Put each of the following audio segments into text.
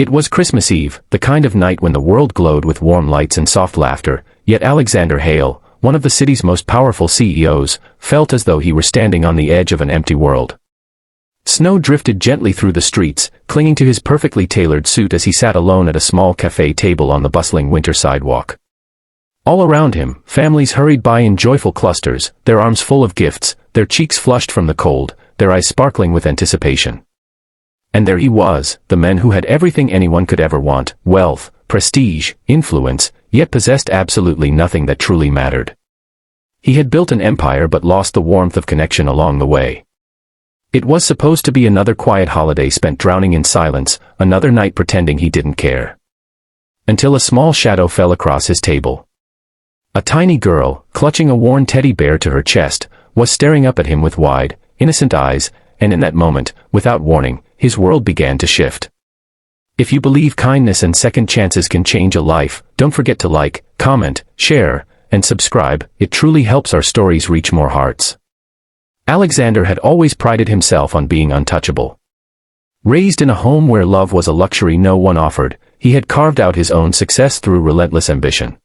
It was Christmas Eve, the kind of night when the world glowed with warm lights and soft laughter, yet Alexander Hale, one of the city's most powerful CEOs, felt as though he were standing on the edge of an empty world. Snow drifted gently through the streets, clinging to his perfectly tailored suit as he sat alone at a small cafe table on the bustling winter sidewalk. All around him, families hurried by in joyful clusters, their arms full of gifts, their cheeks flushed from the cold, their eyes sparkling with anticipation. And there he was, the man who had everything anyone could ever want, wealth, prestige, influence, yet possessed absolutely nothing that truly mattered. He had built an empire but lost the warmth of connection along the way. It was supposed to be another quiet holiday spent drowning in silence, another night pretending he didn't care. Until a small shadow fell across his table. A tiny girl, clutching a worn teddy bear to her chest, was staring up at him with wide, innocent eyes, and in that moment, without warning, his world began to shift. If you believe kindness and second chances can change a life, don't forget to like, comment, share, and subscribe. It truly helps our stories reach more hearts. Alexander had always prided himself on being untouchable. Raised in a home where love was a luxury no one offered, he had carved out his own success through relentless ambition.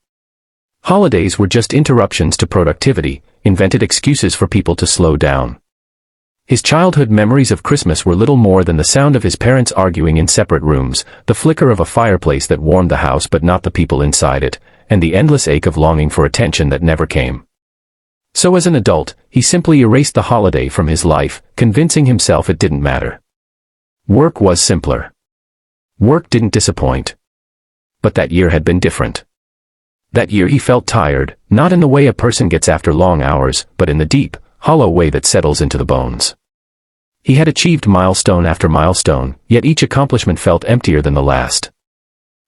Holidays were just interruptions to productivity, invented excuses for people to slow down. His childhood memories of Christmas were little more than the sound of his parents arguing in separate rooms, the flicker of a fireplace that warmed the house but not the people inside it, and the endless ache of longing for attention that never came. So as an adult, he simply erased the holiday from his life, convincing himself it didn't matter. Work was simpler. Work didn't disappoint. But that year had been different. That year he felt tired, not in the way a person gets after long hours, but in the deep, hollow way that settles into the bones. He had achieved milestone after milestone, yet each accomplishment felt emptier than the last.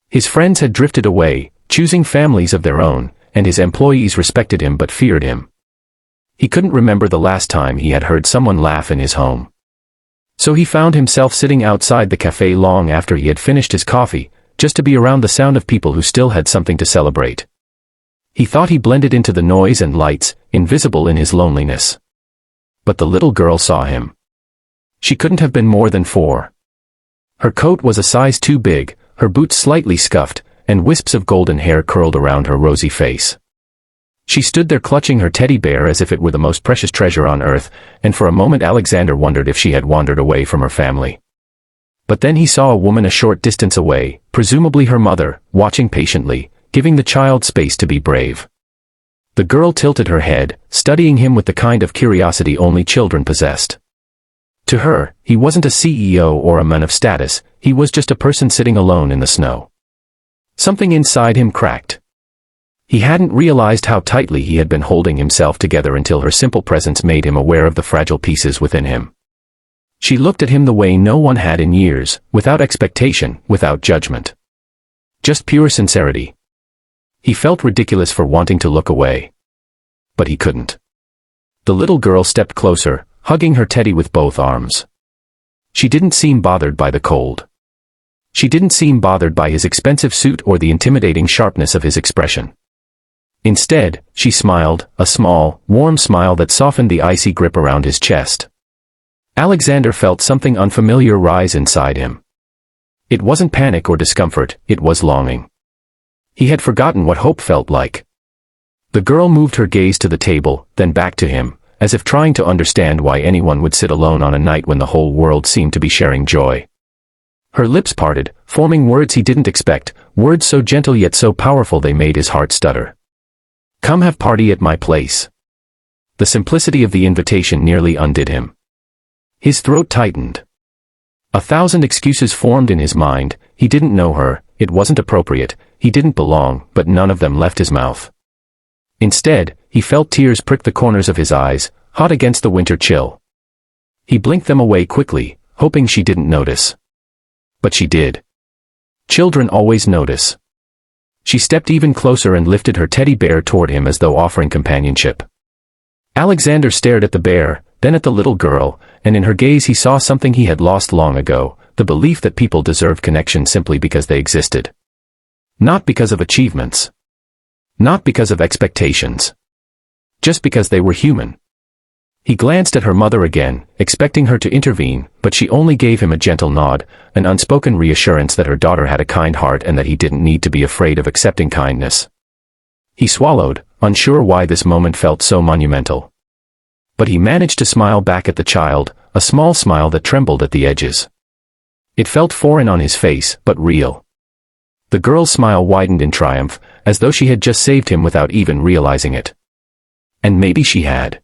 His friends had drifted away, choosing families of their own, and his employees respected him but feared him. He couldn't remember the last time he had heard someone laugh in his home. So he found himself sitting outside the cafe long after he had finished his coffee, just to be around the sound of people who still had something to celebrate. He thought he blended into the noise and lights, invisible in his loneliness. But the little girl saw him. She couldn't have been more than 4. Her coat was a size too big, her boots slightly scuffed, and wisps of golden hair curled around her rosy face. She stood there clutching her teddy bear as if it were the most precious treasure on earth, and for a moment Alexander wondered if she had wandered away from her family. But then he saw a woman a short distance away, presumably her mother, watching patiently, giving the child space to be brave. The girl tilted her head, studying him with the kind of curiosity only children possessed. To her, he wasn't a CEO or a man of status, he was just a person sitting alone in the snow. Something inside him cracked. He hadn't realized how tightly he had been holding himself together until her simple presence made him aware of the fragile pieces within him. She looked at him the way no one had in years, without expectation, without judgment. Just pure sincerity. He felt ridiculous for wanting to look away. But he couldn't. The little girl stepped closer, hugging her teddy with both arms. She didn't seem bothered by the cold. She didn't seem bothered by his expensive suit or the intimidating sharpness of his expression. Instead, she smiled, a small, warm smile that softened the icy grip around his chest. Alexander felt something unfamiliar rise inside him. It wasn't panic or discomfort, it was longing. He had forgotten what hope felt like. The girl moved her gaze to the table, then back to him, as if trying to understand why anyone would sit alone on a night when the whole world seemed to be sharing joy. Her lips parted, forming words he didn't expect, words so gentle yet so powerful they made his heart stutter. "Come have party at my place." The simplicity of the invitation nearly undid him. His throat tightened. 1,000 excuses formed in his mind. He didn't know her, it wasn't appropriate, he didn't belong, but none of them left his mouth. Instead, he felt tears prick the corners of his eyes, hot against the winter chill. He blinked them away quickly, hoping she didn't notice. But she did. Children always notice. She stepped even closer and lifted her teddy bear toward him as though offering companionship. Alexander stared at the bear, then at the little girl, and in her gaze he saw something he had lost long ago, the belief that people deserved connection simply because they existed. Not because of achievements. Not because of expectations. Just because they were human. He glanced at her mother again, expecting her to intervene, but she only gave him a gentle nod, an unspoken reassurance that her daughter had a kind heart and that he didn't need to be afraid of accepting kindness. He swallowed, unsure why this moment felt so monumental. But he managed to smile back at the child, a small smile that trembled at the edges. It felt foreign on his face, but real. The girl's smile widened in triumph, as though she had just saved him without even realizing it. And maybe she had.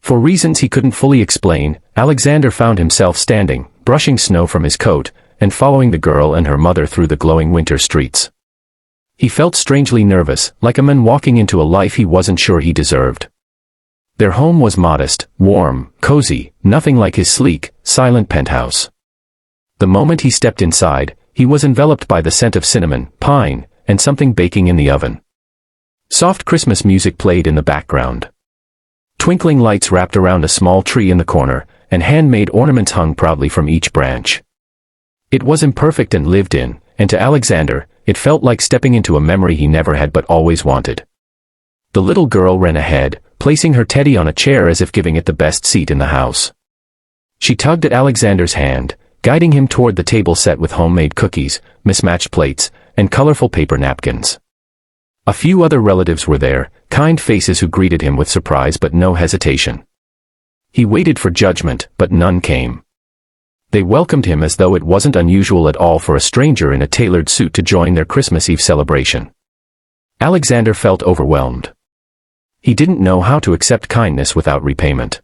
For reasons he couldn't fully explain, Alexander found himself standing, brushing snow from his coat, and following the girl and her mother through the glowing winter streets. He felt strangely nervous, like a man walking into a life he wasn't sure he deserved. Their home was modest, warm, cozy, nothing like his sleek, silent penthouse. The moment he stepped inside, he was enveloped by the scent of cinnamon, pine, and something baking in the oven. Soft Christmas music played in the background. Twinkling lights wrapped around a small tree in the corner, and handmade ornaments hung proudly from each branch. It was imperfect and lived in, and to Alexander, it felt like stepping into a memory he never had but always wanted. The little girl ran ahead, placing her teddy on a chair as if giving it the best seat in the house. She tugged at Alexander's hand, guiding him toward the table set with homemade cookies, mismatched plates, and colorful paper napkins. A few other relatives were there, kind faces who greeted him with surprise but no hesitation. He waited for judgment, but none came. They welcomed him as though it wasn't unusual at all for a stranger in a tailored suit to join their Christmas Eve celebration. Alexander felt overwhelmed. He didn't know how to accept kindness without repayment.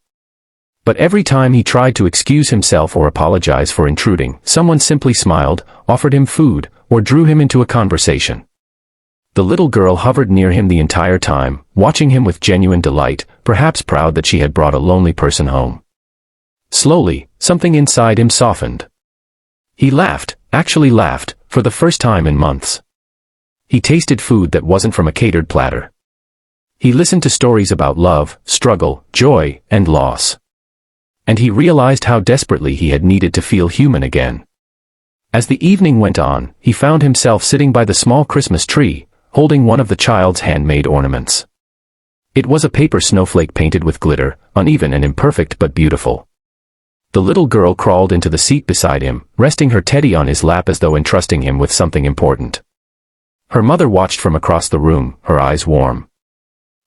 But every time he tried to excuse himself or apologize for intruding, someone simply smiled, offered him food, or drew him into a conversation. The little girl hovered near him the entire time, watching him with genuine delight, perhaps proud that she had brought a lonely person home. Slowly, something inside him softened. He laughed, actually laughed, for the first time in months. He tasted food that wasn't from a catered platter. He listened to stories about love, struggle, joy, and loss. And he realized how desperately he had needed to feel human again. As the evening went on, he found himself sitting by the small Christmas tree, holding one of the child's handmade ornaments. It was a paper snowflake painted with glitter, uneven and imperfect but beautiful. The little girl crawled into the seat beside him, resting her teddy on his lap as though entrusting him with something important. Her mother watched from across the room, her eyes warm.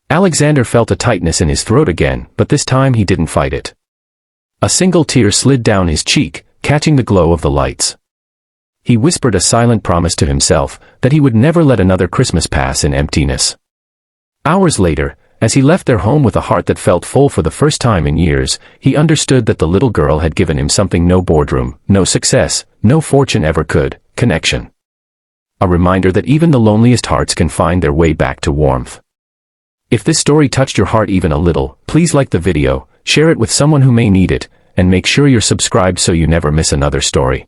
Alexander felt a tightness in his throat again, but this time he didn't fight it. A single tear slid down his cheek, catching the glow of the lights. He whispered a silent promise to himself that he would never let another Christmas pass in emptiness. Hours later, as he left their home with a heart that felt full for the first time in years, he understood that the little girl had given him something no boardroom, no success, no fortune ever could: connection. A reminder that even the loneliest hearts can find their way back to warmth. If this story touched your heart even a little, please like the video, share it with someone who may need it, and make sure you're subscribed so you never miss another story.